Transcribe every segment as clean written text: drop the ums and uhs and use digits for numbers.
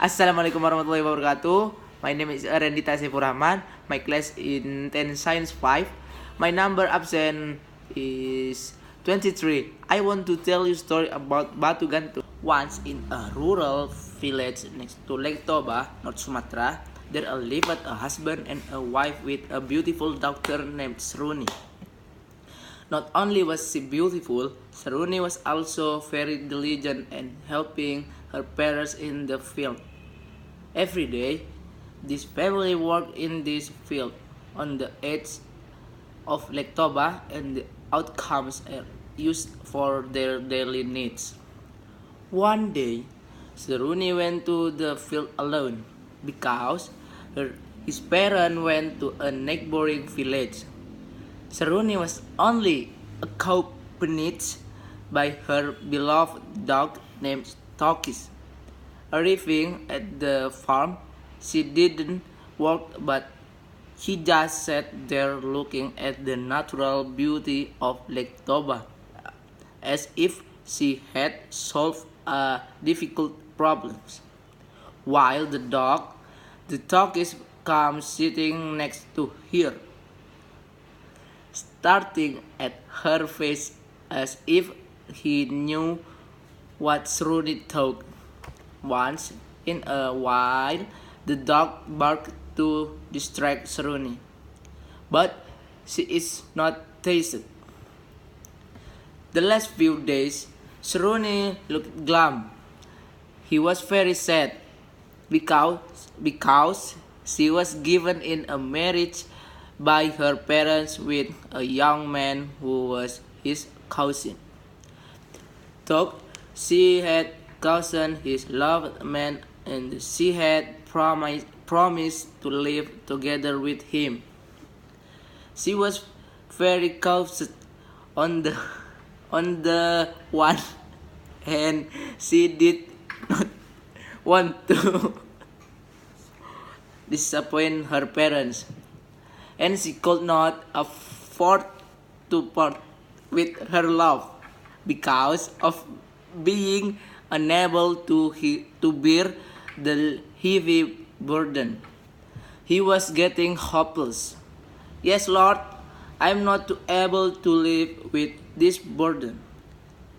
Assalamualaikum warahmatullahi wabarakatuh. My name is Arendita Sepurahman. My class in 10 Science 5. My number absent is 23. I want to tell you a story about Batu Gantung. Once in a rural village next to Lake Toba, North Sumatra, there lived a husband and a wife with a beautiful daughter named Sruni. Not only was she beautiful, Saruni was also very diligent and helping her parents in the field. Every day, this family worked in this field on the edge of Lake Toba, and the outcomes are used for their daily needs. One day, Saruni went to the field alone because his parents went to a neighboring village. Saruni was only accompanied by her beloved dog named Tokis. Arriving at the farm, she didn't work but she just sat there looking at the natural beauty of Lake Toba, as if she had solved a difficult problem. While the Tokis, comes sitting next to her, starting at her face as if he knew what Sruni thought. Once in a while, the dog barked to distract Sruni, but she is not tasted. The last few days, Sruni looked glum. He was very sad because she was given in a marriage by her parents with a young man who was his cousin. Though she had cousin his loved man and she had promised to live together with him. She was very cautious on the on the one hand she did not want to disappoint her parents, and she could not afford to part with her love because of being unable to bear the heavy burden. He was getting hopeless. Yes, Lord, I am not able to live with this burden,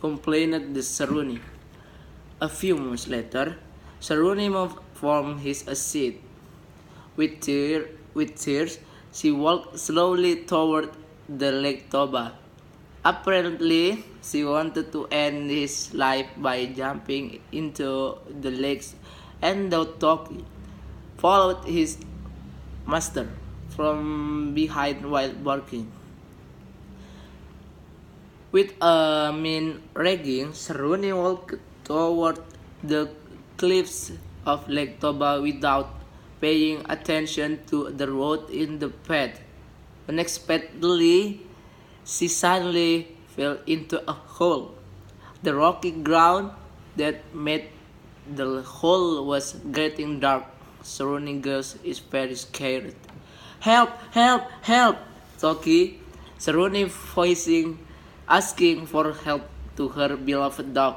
complained the Saruni. A few months later, Saruni moved from his seat. With tears, she walked slowly toward the Lake Toba. Apparently, she wanted to end his life by jumping into the lakes, and Dautoki followed his master from behind while barking. With a mean ragging, Saruni walked toward the cliffs of Lake Toba without paying attention to the road in the path. Unexpectedly, she suddenly fell into a hole. The rocky ground that made the hole was getting dark. Surrounding girls is very scared. Help! Help! Help! Toki, surrounding voicing, asking for help to her beloved dog.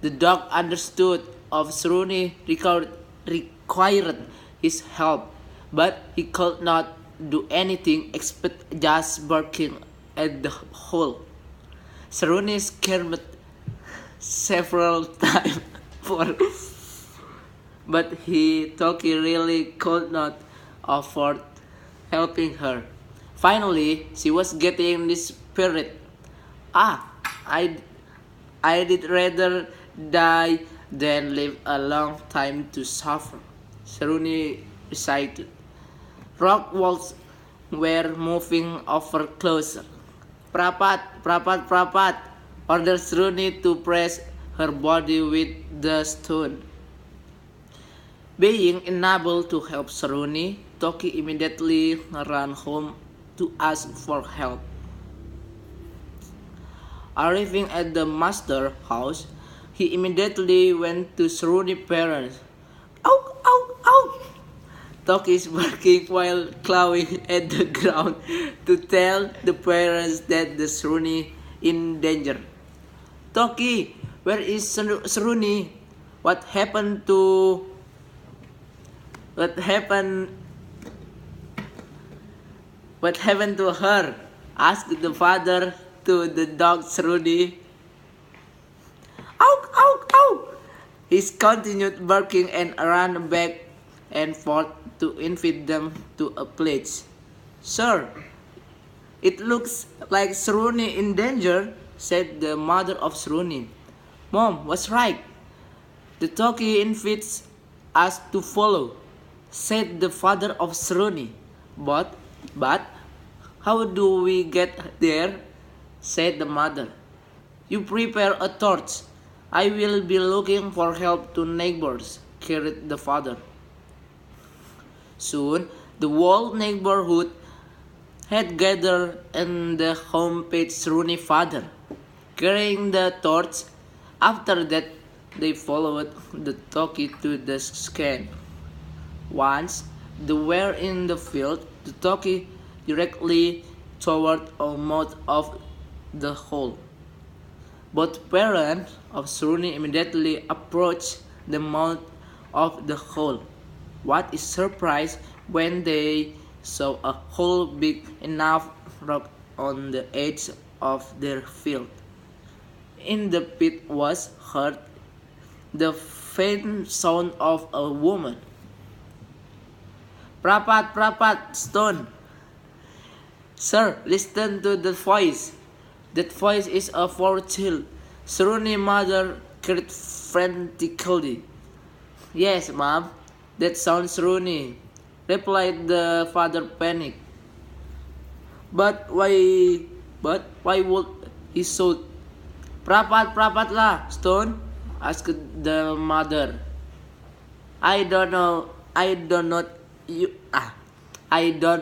The dog understood of Suruni required his help, but he could not do anything except just barking at the hole. Saruni scared several times for, but Toki really could not afford helping her. Finally, she was getting desperate. Ah, I, I did rather die than live a long time to suffer, Saruni recited. Rock walls were moving over closer. Prapat, prapat, prapat, ordered Sruni to press her body with the stone. Being unable to help Sruni, Toki immediately ran home to ask for help. Arriving at the master house, he immediately went to Sruni's parents. Ow, ow, ow! Toki is barking while clawing at the ground to tell the parents that the Sruni in danger. Toki, where is Sruni? What happened to what happened what happened to her? Asked the father to the dog Rudy. Ow, ow, ow! He continued barking and ran back and forth to invite them to a place. Sir, it looks like Sruni in danger, said the mother of Sruni. Mom was right. The Toki invites us to follow, said the father of Sruni. But, how do we get there? Said the mother. You prepare a torch. I will be looking for help to neighbors, carried the father. Soon, the whole neighborhood had gathered in the home page Sruni father, carrying the torch. After that, they followed the Toki to the scan. Once they were in the field, the Toki directly toward the mouth of the hole. Both parents of Sruni immediately approached the mouth of the hole. What is surprised when they saw a hole big enough rock on the edge of their field. In the pit was heard the faint sound of a woman. Prapat, prapat, stone. Sir, listen to the voice. That voice is a child. Sruni mother cried frantically. Yes, ma'am, that sounds Sruni, replied the father panicked. But why would he shout? Prapat lah, stone, asked the mother. I don't know, I don't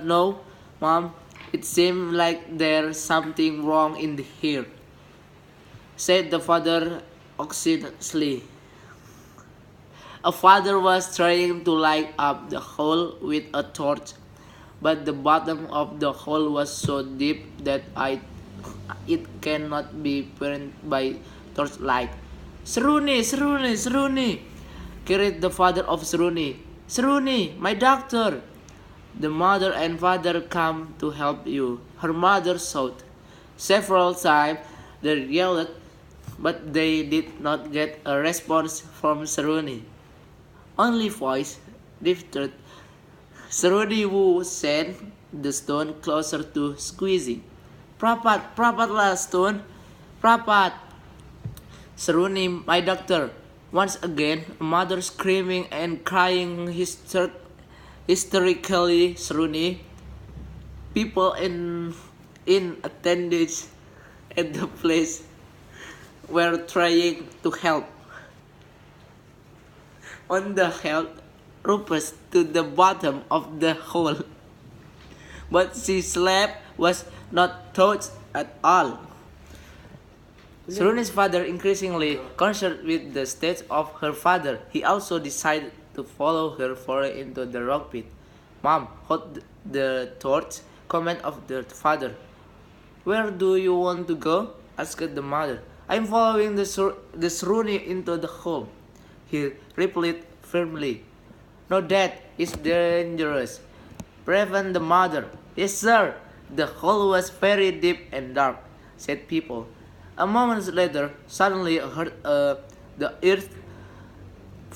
know, mom. It seems like there's something wrong in here, said the father anxiously. A father was trying to light up the hole with a torch, but the bottom of the hole was so deep that it cannot be burned by torchlight. Sruni, Sruni, Sruni, cried the father of Sruni. Sruni, my doctor! The mother and father come to help you, her mother shouted. Several times they yelled, but they did not get a response from Sruni. Only voice lifted. Sruni who sent the stone closer to squeezing. Prapat lah stone, prapat. Sruni, my doctor. Once again, a mother screaming and crying hysterically. Sruni. People in attendance at the place were trying to help. On the held Rufus to the bottom of the hole, but his slab was not touched at all. Sruni's father, increasingly concerned with the state of her father, he also decided to follow her further into the rock pit. Mom, hold the torch, command of the father. Where do you want to go? Asked the mother. I'm following the Sruni into the hole, he replied firmly. No, that is dangerous. Prevent the mother. Yes, sir. The hole was very deep and dark, said people. A moment later, suddenly heard the earth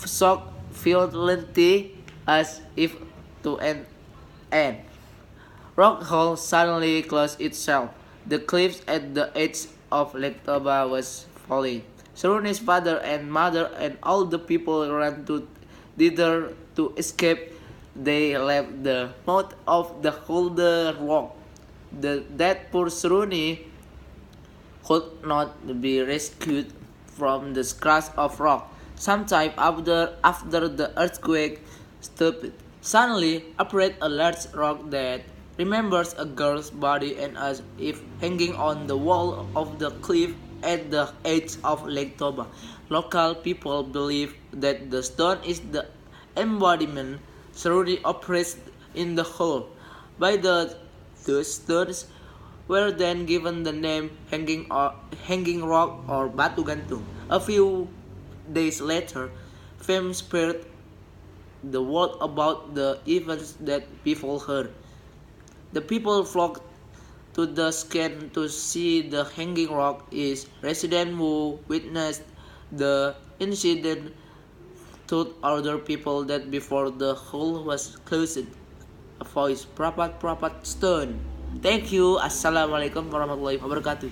shock violently as if to an end. Rock hole suddenly closed itself. The cliffs at the edge of Lake Toba was falling. Sruni's father and mother and all the people ran to thither to escape. They left the mouth of the hole the rock. That poor Sruni could not be rescued from the crash of rock. Sometime after the earthquake stopped, suddenly appeared a large rock that remembers a girl's body and as if hanging on the wall of the cliff at the edge of Lake Toba. Local people believe that the stone is the embodiment Sruni operates in the hole. By the stones were then given the name hanging rock or Batu Gantung. A few days later, Fame spread the word about the events that befell her. The people flocked to the scene to see the hanging rock. Is resident who witnessed the incident told other people that before the hole was closed, a voice, "Prapat, prapat, stone." Thank you. Assalamualaikum warahmatullahi wabarakatuh.